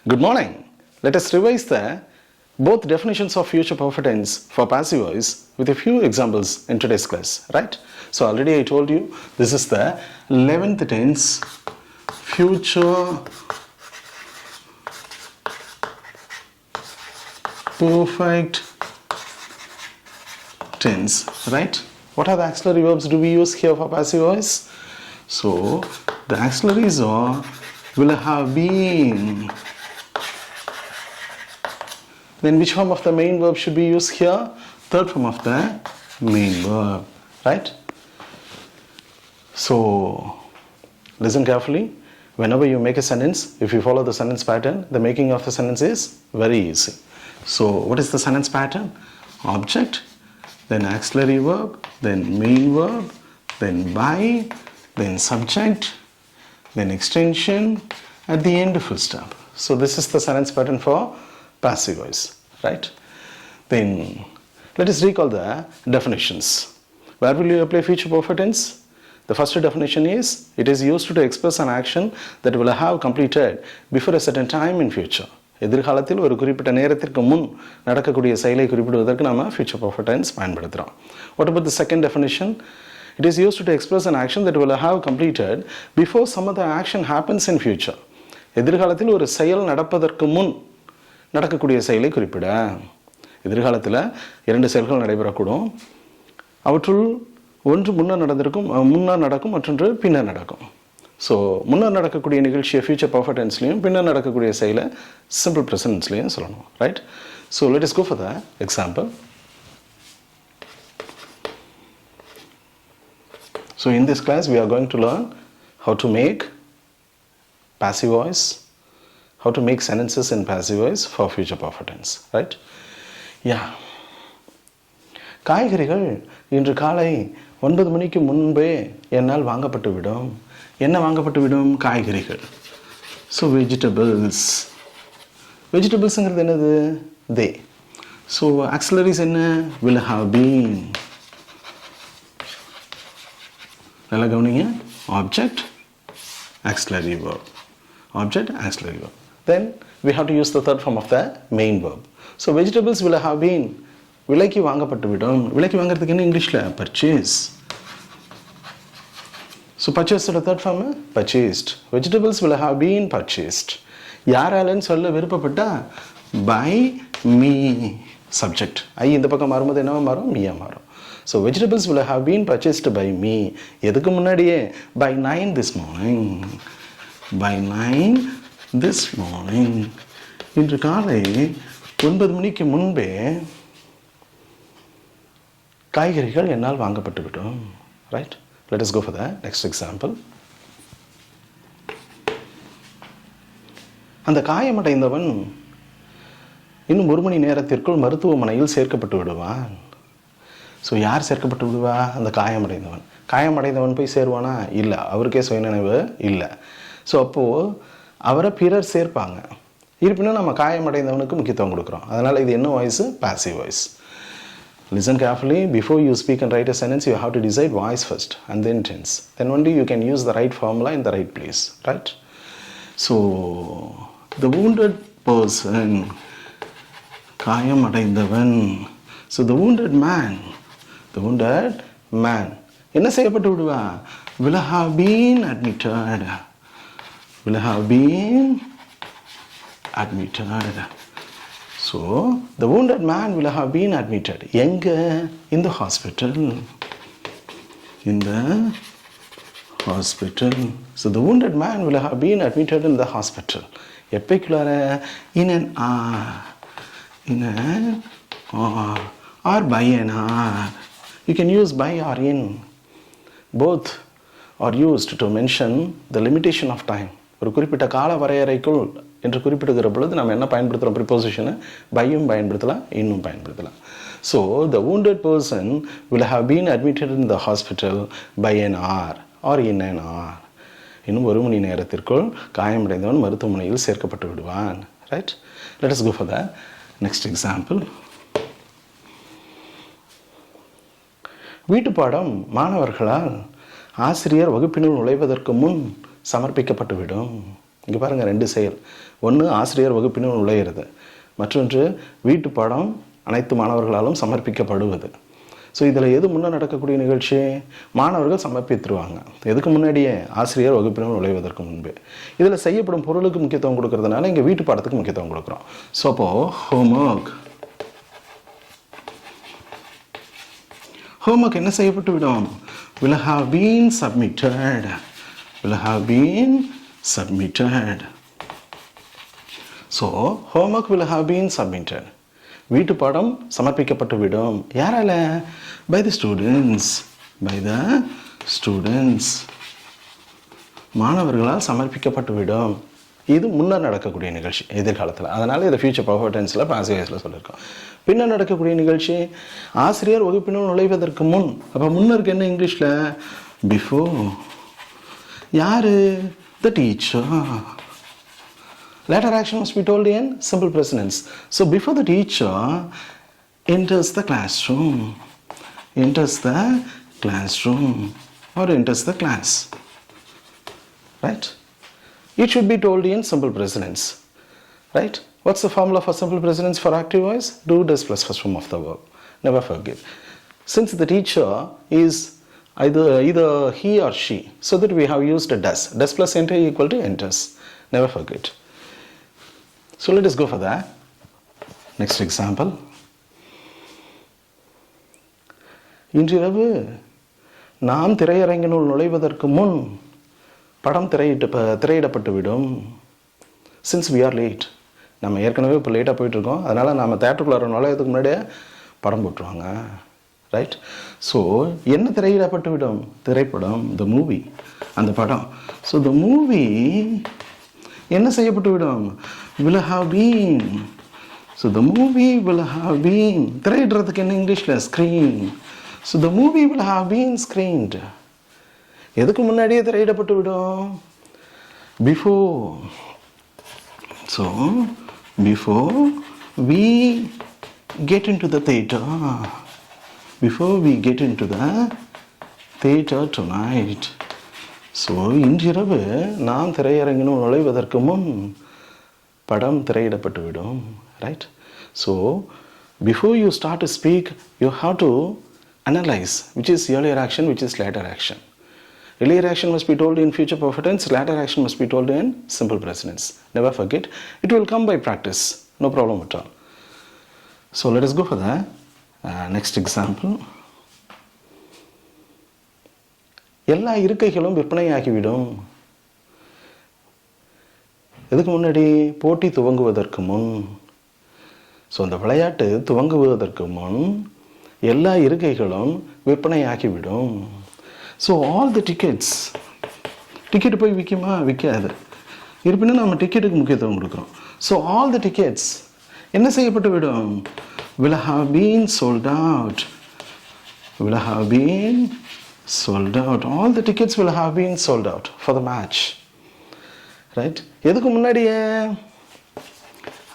Good morning. Let us revise both definitions of future perfect tense for passive voice with a few examples in today's class, right? So already I told you this is the 11th tense future perfect tense, right? What are the auxiliary verbs do we use here for passive voice? So the auxiliaries are will have been. Then which form of the main verb should be used here? Third form of the main verb, right? So listen carefully. Whenever you make a sentence, if you follow the sentence pattern, the making of the sentence is very easy. So what is the sentence pattern? Object, then auxiliary verb, then main verb, then by, then subject, then extension, at the end full stop. So this is the sentence pattern for passive voice, right? Then let us recall the definitions. Where will you apply future perfect tense? The first definition is, it is used to express an action that will have completed before a certain time in future. எதிர்காலத்தில் ஒரு குறிப்பிட்ட நேரத்திற்கு முன் நடக்கக்கூடிய செயலை குறிப்பிடுவதற்கு நாம future perfect tense பயன்படுத்துறோம். What about the second definition? It is used to express an action that will have completed before some other action happens in future. எதிர்காலத்தில் ஒரு செயல் நடப்பதற்கு முன் நடக்கக்கூடிய செயலை குறிப்பிட. எதிர்காலத்தில் இரண்டு செயல்கள் நடைபெறக்கூடும். அவற்றுள் ஒன்று முன்னர் நடக்கும் மற்றொன்று பின்னர் நடக்கும். ஸோ முன்னர் நடக்கக்கூடிய நிகழ்ச்சியை ஃபியூச்சர் பர்ஃபெக்ட் டென்ஸ்லையும் பின்னர் நடக்கக்கூடிய செயலை சிம்பிள் ப்ரெசன்ட் டென்ஸ்லையும் சொல்லணும், right? So let us go for the example. So in this class we are going to learn how to make passive voice, how to make sentences in passive voice for future perfect tense, right? Yeah. காய்கறிகள் இன்று காலை 9 மணிக்கு முன்பே என்னால் வாங்கப்பட்டு விடும். என்ன வாங்கப்பட்டு விடும்? காய்கறிகள். So vegetables. வெஜிடபிள்ஸுங்கிறது என்னது? தே. ஸோ ஆக்சிலரிஸ் என்ன? will have been. நல்லா கவனிங்க. Object, auxiliary verb. Object, auxiliary verb. Then we have to use the third form of the main verb. So vegetables will have been. விலைக்கு வாங்கப்பட்டு விடும். விலைக்கு வாங்குறதுக்கு என்ன இங்கிலீஷ்ல? பர்ச்சேஸ். ஸோ பர்ச்சேஸோட third form purchased. Vegetables will have been purchased. யாராலன்னு சொல்ல விருப்பப்பட்டா பை மீ. சப்ஜெக்ட் ஐ இந்த பக்கம் மாறும்போது என்னவா மாறும்? மீயா மாறும். So vegetables will have been purchased by me. எதுக்கு முன்னாடியே? by 9 this morning. by 9 this morning. இன்று காலை 9 மணிக்கு முன்பே காய்கறிகள் என்னால் வாங்கப்பட்டு விடும், right? Let us go for the next example. அந்த காயமடைந்தவன் இன்னும் 1 மணி நேரத்திற்குள் மருத்துவமனையில் சேர்க்கப்பட்டு விடுவான். ஸோ யார் சேர்க்கப்பட்டு விடுவா? அந்த காயமடைந்தவன். காயமடைந்தவன் போய் சேருவானா? இல்லை, அவருக்கே சுயநினைவு இல்லை. ஸோ அப்போது அவரை பிறர் சேர்ப்பாங்க. இருப்பினும் நம்ம காயமடைந்தவனுக்கு முக்கியத்துவம் கொடுக்குறோம். அதனால் இது என்ன voice? Passive voice. Listen carefully. Before you speak and write a sentence, you have to decide voice first and then tense. Then only you can use the right formula in the right place, right? So, the wounded person, காயம் அடைந்தவன். So, the wounded man என்ன செய்யப்பட்டு விடுவா? will have been admitted. will have been admitted. So, the wounded man will have been admitted. எங்க? In the hospital. In the hospital. So, the wounded man will have been admitted in the hospital. எப்பைக்குள்ளார? in an hour. in an hour. or by an hour. You can use by or in. Both are used to mention the limitation of time. ஒரு குறிப்பிட்ட கால வரையறைக்குள் என்று குறிப்பிடுகிற பொழுது நம்ம என்ன பயன்படுத்துகிறோம்? ப்ரிப்போசிஷனை பையும் பயன்படுத்தலாம், இன்னும் பயன்படுத்தலாம். So the wounded person will have been admitted in the hospital by an hour or in an hour. இன்னும் 1 மணி நேரத்திற்குள் காயமடைந்தவன் மருத்துவமனையில் சேர்க்கப்பட்டு விடுவான், right? Let us go for the next example. வீட்டுப்பாடம் மாணவர்களால் ஆசிரியர் வகுப்பினுள் நுழைவதற்கு முன் சமர்ப்பிக்கப்பட்டுவிடும். இங்கே பாருங்கள், ரெண்டு செயல். ஒன்று ஆசிரியர் வகுப்பினுள் நுழையிறது, மற்றொன்று வீட்டு பாடம் அனைத்து மாணவர்களாலும் சமர்ப்பிக்கப்படுவது. ஸோ இதில் எது முன்னே நடக்கக்கூடிய நிகழ்ச்சி? மாணவர்கள் சமர்ப்பித்துருவாங்க. எதுக்கு முன்னாடியே? ஆசிரியர் வகுப்பினுள் நுழைவதற்கு முன்பு. இதில் செய்யப்படும் பொருளுக்கு முக்கியத்துவம் கொடுக்கறதுனால இங்கே வீட்டு பாடத்துக்கு முக்கியத்துவம் கொடுக்குறோம். ஸோ அப்போது ஹோம்ஒர்க் என்ன செய்யப்பட்டு விடும்? will have been submitted. will have been submitted. So homework will have been submitted. வீட்டு பாடம் சமர்ப்பிக்கப்பட்டு விடும். யாரால? by the students. by the students. மாணவர்களால் சமர்ப்பிக்கப்பட்டு விடும். இது முன்னர் நடக்கக்கூடிய நிகழ்ச்சி எதிர்காலத்தில். அதனால் இதை ஃபியூச்சர் பர்ஃபெக்ட் டென்ஸில் பாசிவ் வாய்ஸில் சொல்லியிருக்கோம். பின்னர் நடக்கக்கூடிய நிகழ்ச்சி ஆசிரியர் வகுப்பினுள் நுழைவதற்கு முன். அப்போ முன்னருக்கு என்ன இங்கிலீஷில்? பிஃபோர். யார்? the teacher. Later action must be told in simple present tense. So before the teacher enters the classroom, enters the classroom or enters the class, right? It should be told in simple present tense, right? What's the formula for simple present tense for active voice? Do, does plus first form of the verb. Never forget. Since the teacher is either he or she, so that we have used a does. Does plus enter equal to enters. Never forget. So let us go for that. Next example. இன்றிரவு நாம் திரையரங்கினுள் நுழைவதற்கு முன் படம் திரையிடப்பட்டுவிடும். Since we are late. நம்ம ஏற்கனவே இப்போ லேட்டாக போயிட்டுருக்கோம். அதனால் நம்ம தேட்டருக்குள்ளார நுழையதுக்கு முன்னாடியே படம் போட்டுருவாங்க, ரைட்? ஸோ என்ன திரையிடப்பட்டு விடும்? திரைப்படம், த மூவி, அந்த படம். ஸோ த மூவி என்ன செய்யப்பட்டு விடும்? will have been. So the movie will have been. திரையிடுறதுக்கு என்ன இங்கிலீஷில்? Screen. So the movie will have been screened. எதுக்கு முன்னாடியே திரையிடப்பட்டு விடும்? before. So before we get into the theater. Before we get into the theater tonight. So இன்றிரவு நாம் திரையரங்கினுள் நுழைவதற்கு முன் படம் திரையிடப்பட்டுவிடும், right? So before you start to speak you have to analyse which is earlier action, which is later action. Earlier action must be told in future perfect tense, later action must be told in simple present tense. Never forget. It will come by practice, no problem at all. So let us go for the next example. எல்லா இருக்கைகளும் விற்பனையாகிவிடும். எதுக்கு முன்னாடி? போட்டி துவங்குவதற்கு முன். So அந்த விளையாட்டு துவங்குவதற்கு முன் எல்லா இருக்கைகளும் விற்பனையாகிவிடும். So all the tickets. Ticket போய் விற்குமா? விற்காது. இருப்பினும் நம்ம டிக்கெட்டுக்கு முக்கியத்துவம் கொடுக்குறோம். ஸோ ஆல் தி டிக்கெட்ஸ் என்ன செய்யப்பட்டு விடும்? will have been sold out. will have been sold out. All the tickets will have been sold out for the match, right? எதுக்கு முன்னாடியே?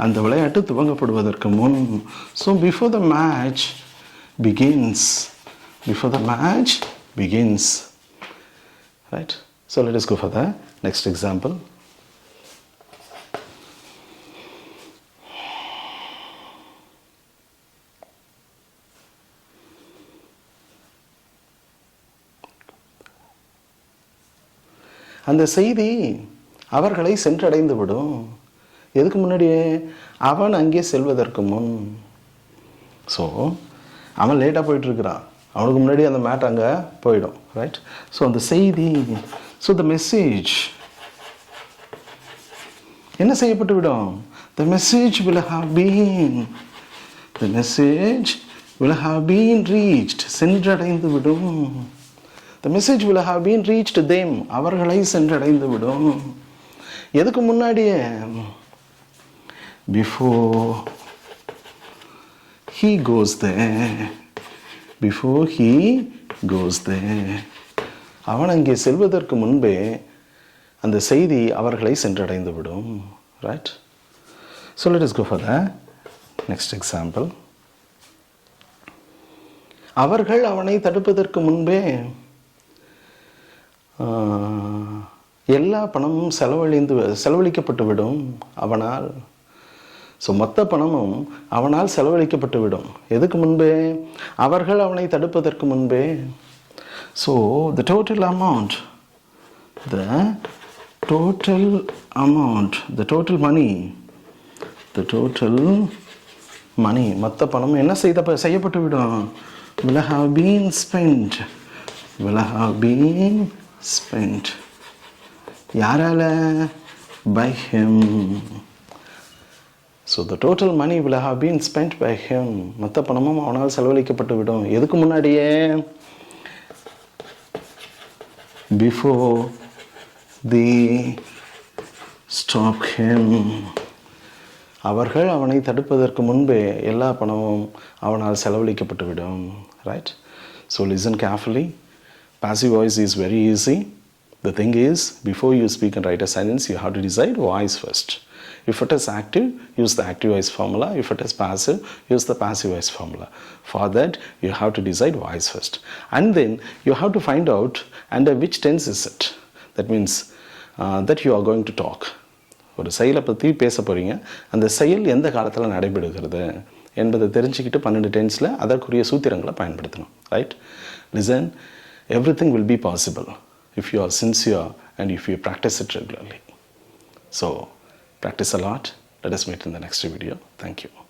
அந்த விளையாட்டு துவங்கப்படுவதற்கு முன். So before the match begins. Before the match begins, right? So let us go for the next example. அந்த செய்தி அவர்களை சென்றடைந்து விடும். எதுக்கு முன்னாடியே? அவன் அங்கே செல்வதற்கு முன். ஸோ அவன் லேட்டாக போயிட்டுருக்கிறான், அவனுக்கு முன்னாடி அந்த மேட் அங்கே போயிடும், ரைட்? ஸோ அந்த செய்தி, ஸோ த மெசேஜ் என்ன செய்யப்பட்டு விடும்? The message will have been. The message will have been reached. சென்றடைந்து விடும். The message will have been reached them. அவர்களை சென்றடைந்து விடும். எதுக்கு முன்னாடியே? Before he goes there. Before he goes there. அவன் அங்கே செல்வதற்கு முன்பே அந்த செய்தி அவர்களை சென்றடைந்து விடும், right? So let us go for the next example. அவர்கள் அவனை தடுப்பதற்கு முன்பே எல்லா பணமும் செலவழிக்கப்பட்டு விடும் அவனால். ஸோ மொத்த பணமும் அவனால் செலவழிக்கப்பட்டு விடும். எதுக்கு முன்பே? அவர்கள் அவனை தடுப்பதற்கு முன்பே. So the total amount, the total money, மொத்த பணம் என்ன செய்யப்பட்டு விடும்? will have been spent. யாரால? by him. So the total money will have been spent by him. மொத்த பணமும் அவனால் செலவழிக்கப்பட்டு விடும். எதுக்கு முன்னாடியே? before they stop him. அவர்கள் அவனை தடுப்பதற்கு முன்பே எல்லா பணமும் அவனால் செலவழிக்கப்பட்டு விடும். Right? So listen carefully. Passive voice is very easy. The thing is, before you speak and write a sentence, you have to decide voice first. If it is active, use the active voice formula. If it is passive, use the passive voice formula. For that, you have to decide voice first. And then, you have to find out under which tense is it. That means that you are going to talk. ஒரு செயலை பற்றி பேச போகிறீங்க, அந்த செயல் எந்த காலத்தில் நடைபெறுகிறது என்பதை தெரிஞ்சுக்கிட்டு 12 டென்ஸில் அதற்குரிய சூத்திரங்களை பயன்படுத்தணும். Right? Listen, everything will be possible if you are sincere and if you practice it regularly. So, practice a lot. Let us meet in the next video. Thank you.